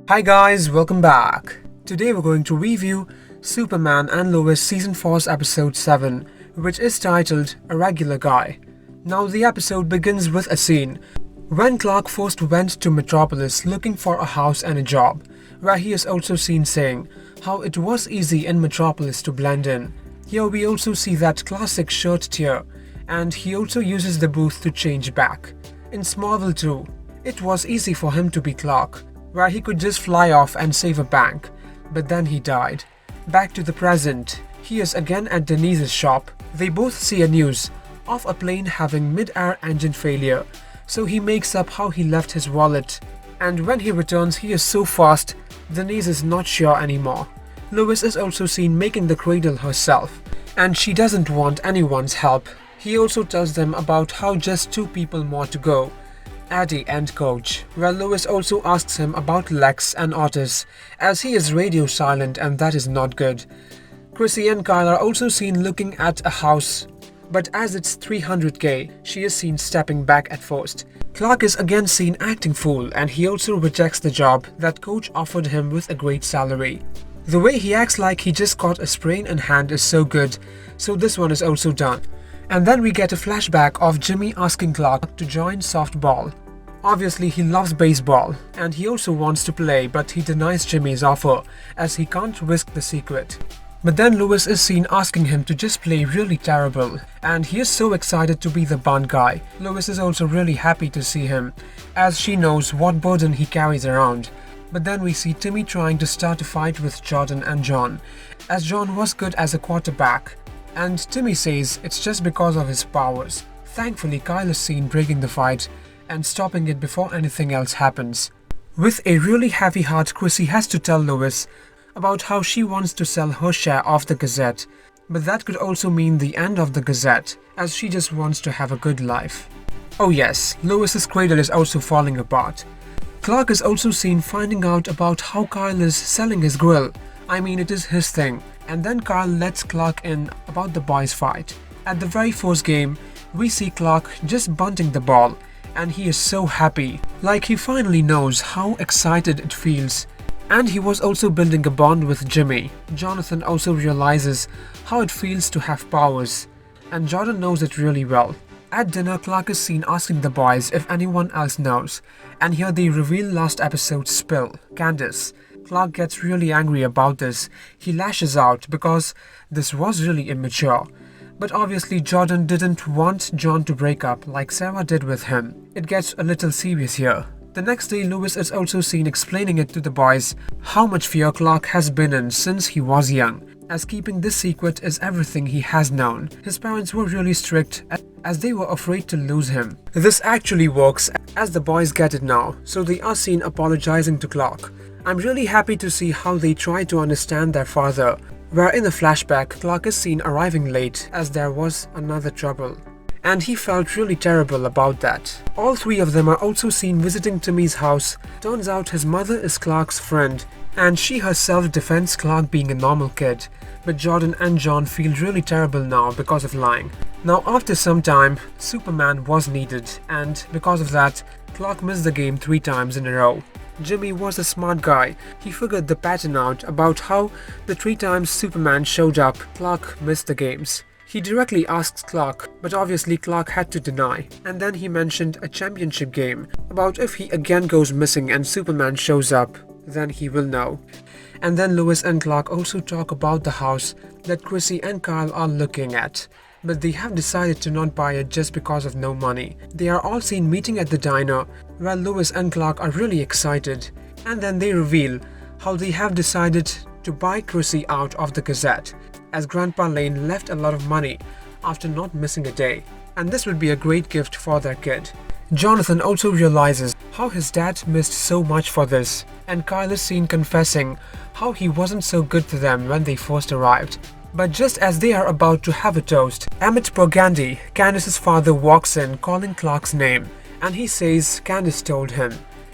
Hi guys, welcome back. Today we're going to review Superman and Lois Season 4's Episode 7, which is titled A Regular Guy. Now the episode begins with a scene when Clark first went to Metropolis looking for a house and a job, where he is also seen saying how it was easy in Metropolis to blend in. Here we also see that classic shirt tear, and he also uses the booth to change back. In Smallville too, it was easy for him to be Clark, where he could just fly off and save a bank, but then he died. Back to the present, he is again at Denise's shop. They both see a news of a plane having mid-air engine failure, so he makes up how he left his wallet, and when he returns he is so fast, Denise is not sure anymore. Lois is also seen making the cradle herself, and she doesn't want anyone's help. He also tells them about how just 2 people more to go, Addie and Coach, where Lois also asks him about Lex and Otis, as he is radio silent and that is not good. Chrissy and Kyle are also seen looking at a house, but as it's $300k, she is seen stepping back at first. Clark is again seen acting fool, and he also rejects the job that Coach offered him with a great salary. The way he acts like he just got a sprain in hand is so good, so this one is also done. And then we get a flashback of Jimmy asking Clark to join softball. Obviously he loves baseball, and he also wants to play, but he denies Jimmy's offer, as he can't risk the secret. But then Lois is seen asking him to just play really terrible, and he is so excited to be the Bond guy. Lois is also really happy to see him, as she knows what burden he carries around. But then we see Timmy trying to start a fight with Jordan and John, as John was good as a quarterback, and Timmy says it's just because of his powers. Thankfully, Kyle is seen breaking the fight and stopping it before anything else happens. With a really heavy heart, Chrissy has to tell Lois about how she wants to sell her share of the Gazzette, but that could also mean the end of the Gazzette, as she just wants to have a good life. Oh yes, Lois's cradle is also falling apart. Clark is also seen finding out about how Kyle is selling his grill. I mean, it is his thing. And then Kyle lets Clark in about the boys' fight. At the very first game, we see Clark just bunting the ball, and he is so happy, like he finally knows how excited it feels. And he was also building a bond with Jimmy. Jonathan also realizes how it feels to have powers, and Jordan knows it really well. At dinner, Clark is seen asking the boys if anyone else knows, and here they reveal last episode's spill, Candace. Clark gets really angry about this. He lashes out because this was really immature. But obviously Jordan didn't want John to break up like Sarah did with him. It gets a little serious here. The next day, Lois is also seen explaining it to the boys how much fear Clark has been in since he was young, as keeping this secret is everything he has known. His parents were really strict as they were afraid to lose him. This actually works, as the boys get it now, so they are seen apologizing to Clark. I'm really happy to see how they try to understand their father, where in the flashback Clark is seen arriving late as there was another trouble, and he felt really terrible about that. All 3 of them are also seen visiting Timmy's house. Turns out his mother is Clark's friend, and she herself defends Clark being a normal kid, but Jordan and John feel really terrible now because of lying. Now after some time, Superman was needed, and because of that, Clark missed the game 3 times in a row. Jimmy was a smart guy. He figured the pattern out about how the 3 times Superman showed up, Clark missed the games. He directly asked Clark, but obviously Clark had to deny. And then he mentioned a championship game, about if he again goes missing and Superman shows up, then he will know. And then Lois and Clark also talk about the house that Chrissy and Kyle are looking at, but they have decided to not buy it just because of no money. They are all seen meeting at the diner, where Lois and Clark are really excited, and then they reveal how they have decided to buy Chrissy out of the Gazzette, as Grandpa Lane left a lot of money after not missing a day, and this would be a great gift for their kid. Jonathan also realizes how his dad missed so much for this, and Kyle is seen confessing how he wasn't so good to them when they first arrived. But just as they are about to have a toast, Emmett Burgundy, Candace's father, walks in calling Clark's name, and he says Candace told him.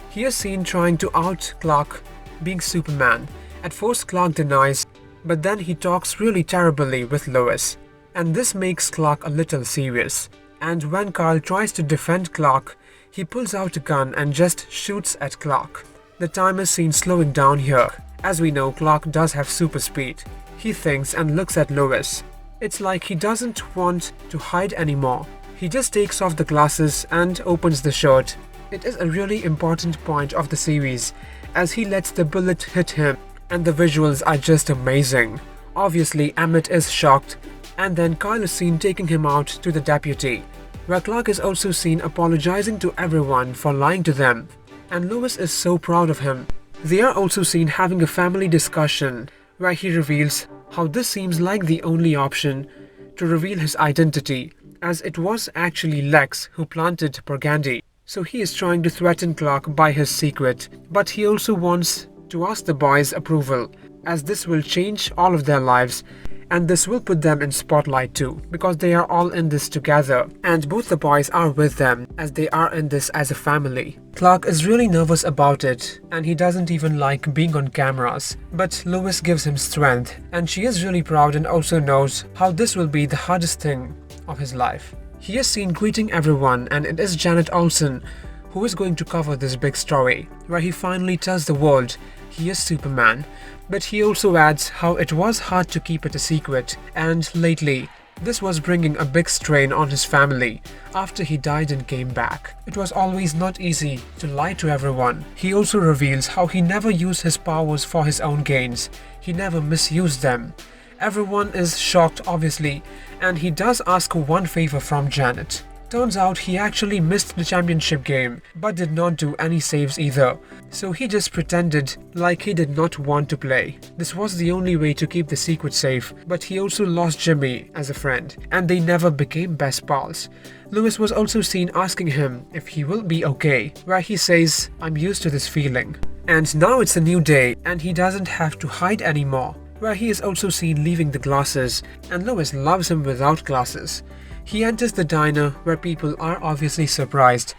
He is seen trying to out Clark being Superman. At first Clark denies, but then he talks really terribly with Lois, and this makes Clark a little serious. And when Kyle tries to defend Clark, he pulls out a gun and just shoots at Clark. The time is seen slowing down here. As we know, Clark does have super speed. He thinks and looks at Lois. It's like he doesn't want to hide anymore. He just takes off the glasses and opens the shirt. It is a really important point of the series, as he lets the bullet hit him, and the visuals are just amazing. Obviously, Emmett is shocked, and then Kyle is seen taking him out to the deputy, where Clark is also seen apologizing to everyone for lying to them, and Lois is so proud of him. They are also seen having a family discussion, where he reveals how this seems like the only option to reveal his identity, as it was actually Lex who planted Burgundy. So he is trying to threaten Clark by his secret, but he also wants to ask the boys' approval, as this will change all of their lives, and this will put them in spotlight too, because they are all in this together, and both the boys are with them, as they are in this as a family. Clark is really nervous about it, and he doesn't even like being on cameras, but Lois gives him strength, and she is really proud and also knows how this will be the hardest thing of his life. He is seen greeting everyone, and it is Janet Olsen who is going to cover this big story, where he finally tells the world he is Superman, but he also adds how it was hard to keep it a secret, and lately, this was bringing a big strain on his family after he died and came back. It was always not easy to lie to everyone. He also reveals how he never used his powers for his own gains. He never misused them. Everyone is shocked obviously, and he does ask one favor from Janet. Turns out he actually missed the championship game, but did not do any saves either. So he just pretended like he did not want to play. This was the only way to keep the secret safe, but he also lost Jimmy as a friend, and they never became best pals. Lois was also seen asking him if he will be okay, where he says, "I'm used to this feeling." And now it's a new day, and he doesn't have to hide anymore, where he is also seen leaving the glasses, and Lois loves him without glasses. He enters the diner, where people are obviously surprised,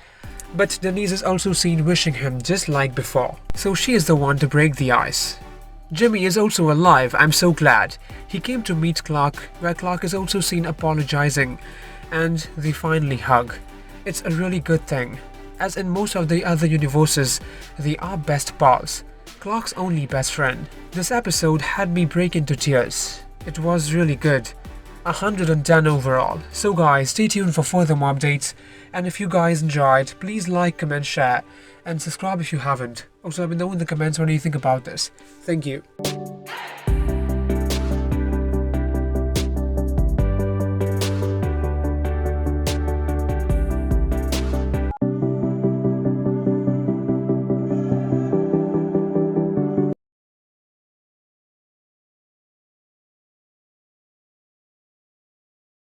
but Denise is also seen wishing him just like before, so she is the one to break the ice. Jimmy is also alive, I'm so glad. He came to meet Clark, where Clark is also seen apologizing, and they finally hug. It's a really good thing, as in most of the other universes, they are best pals. Clark's only best friend. This episode had me break into tears. It was really good. 110 overall. So guys, stay tuned for further more updates, and if you guys enjoyed, please like, comment, share, and subscribe if you haven't. Also let me know in the comments what you think about this. Thank you.